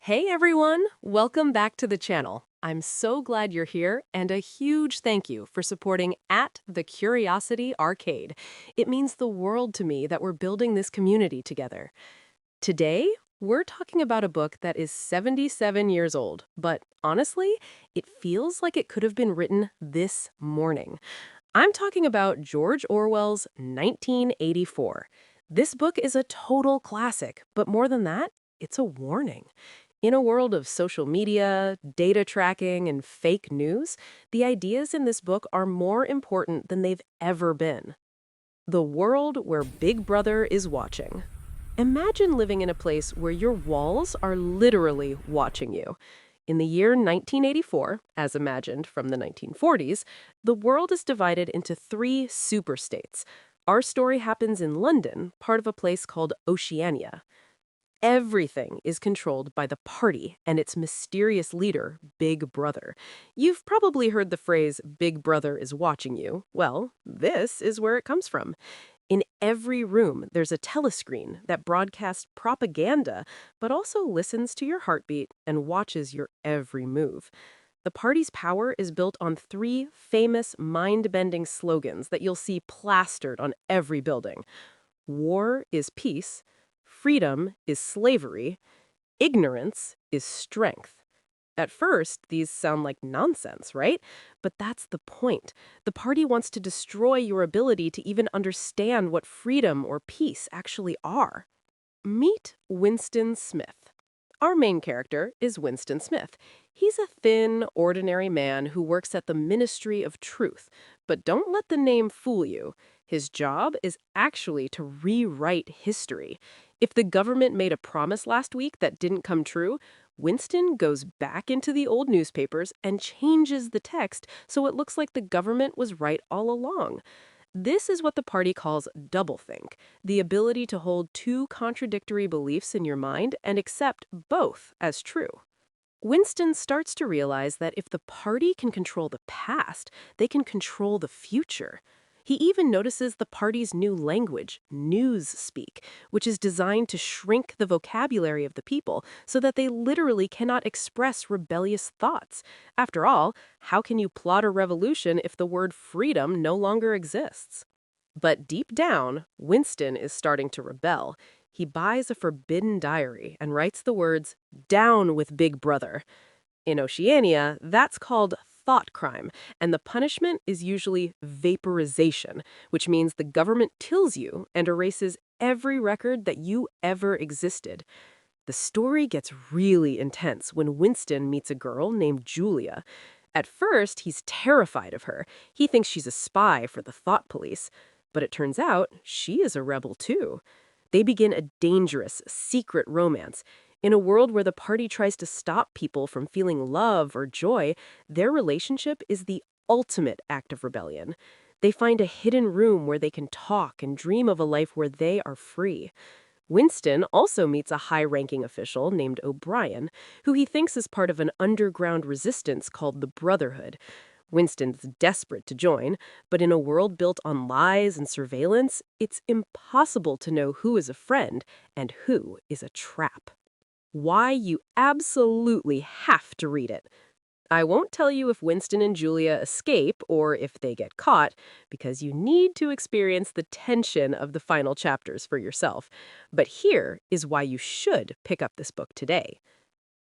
Hey everyone, welcome back to the channel. I'm so glad you're here, and a huge thank you for supporting at the Curiosity Arcade. It means the world to me that we're building this community together. Today, we're talking about a book that is 77 years old, but honestly, it feels like it could have been written this morning. I'm talking about George Orwell's 1984. This book is a total classic, but more than that, it's a warning. In a world of social media, data tracking, and fake news, the ideas in this book are more important than they've ever been. The world where Big Brother is watching. Imagine living in a place where your walls are literally watching you. In the year 1984, as imagined from the 1940s, the world is divided into three superstates. Our story happens in London, part of a place called Oceania. Everything is controlled by the party and its mysterious leader, Big Brother. You've probably heard the phrase, Big Brother is watching you. Well, this is where it comes from. In every room, there's a telescreen that broadcasts propaganda, but also listens to your heartbeat and watches your every move. The party's power is built on three famous mind-bending slogans that you'll see plastered on every building. War is peace, freedom is slavery, ignorance is strength. At first, these sound like nonsense, right? But that's the point. The party wants to destroy your ability to even understand what freedom or peace actually are. Meet Winston Smith. Our main character is Winston Smith. He's a thin, ordinary man who works at the Ministry of Truth. But don't let the name fool you. His job is actually to rewrite history. If the government made a promise last week that didn't come true, Winston goes back into the old newspapers and changes the text so it looks like the government was right all along. This is what the party calls doublethink, the ability to hold two contradictory beliefs in your mind and accept both as true. Winston starts to realize that if the party can control the past, they can control the future. He even notices the party's new language, newspeak, which is designed to shrink the vocabulary of the people so that they literally cannot express rebellious thoughts. After all, how can you plot a revolution if the word freedom no longer exists? But deep down, Winston is starting to rebel. He buys a forbidden diary and writes the words, "Down with Big Brother." In Oceania, that's called thought crime, and the punishment is usually vaporization, which means the government kills you and erases every record that you ever existed. The story gets really intense when Winston meets a girl named Julia. At first, he's terrified of her. He thinks she's a spy for the thought police. But it turns out she is a rebel too. They begin a dangerous, secret romance. In a world where the party tries to stop people from feeling love or joy, their relationship is the ultimate act of rebellion. They find a hidden room where they can talk and dream of a life where they are free. Winston also meets a high-ranking official named O'Brien, who he thinks is part of an underground resistance called the Brotherhood. Winston's desperate to join, but in a world built on lies and surveillance, it's impossible to know who is a friend and who is a trap. Why you absolutely have to read it. I won't tell you if Winston and Julia escape or if they get caught, because you need to experience the tension of the final chapters for yourself. But here is why you should pick up this book today.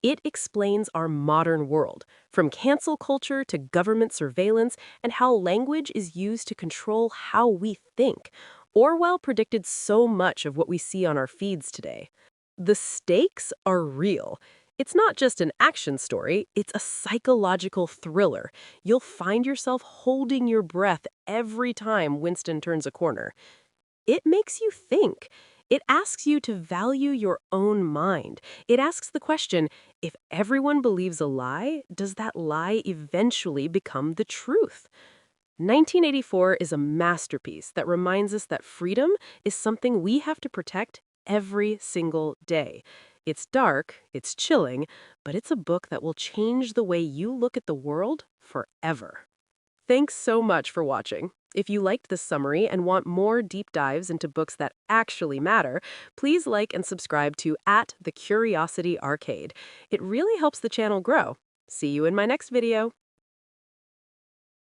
It explains our modern world, from cancel culture to government surveillance, and how language is used to control how we think. Orwell predicted so much of what we see on our feeds today. The stakes are real. It's not just an action story, it's a psychological thriller. You'll find yourself holding your breath every time Winston turns a corner. It makes you think. It asks you to value your own mind. It asks the question, if everyone believes a lie, does that lie eventually become the truth? 1984 is a masterpiece that reminds us that freedom is something we have to protect every single day. It's dark, it's chilling, but it's a book that will change the way you look at the world forever. Thanks so much for watching. If you liked this summary and want more deep dives into books that actually matter, please like and subscribe to @The Curiosity Arcade. It really helps the channel grow. See you in my next video.